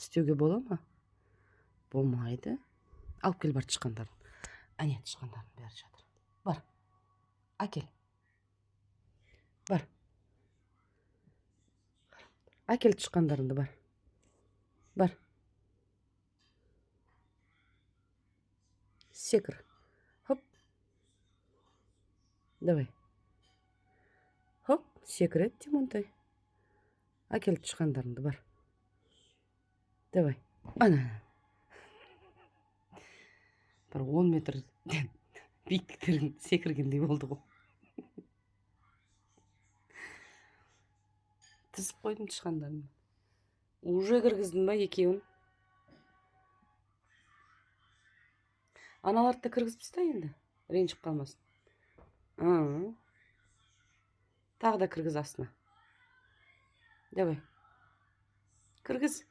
істеуге бола ма? Болмайды. Алып кел бар тышқандарын. Әне тышқандардың бәрі жатыр. Бар. Әкел. Бар. Әкел тышқандарыңды, бар. Бар. Секір. Хоп. Давай. Хоп, секірет, Тимонтай. Әкел тышқандарыңды, бар. Давай. Ана. Бір 10 метр биіктіктен секіргендей болды ғой. Тізіп қойдым тышқандарын. Уже кіргіздің ба екеуін? Аналарды да кіргізіп таста енді. Ренжіп қалмасын. Тағы да кіргіз астына. Давай. Кіргіз.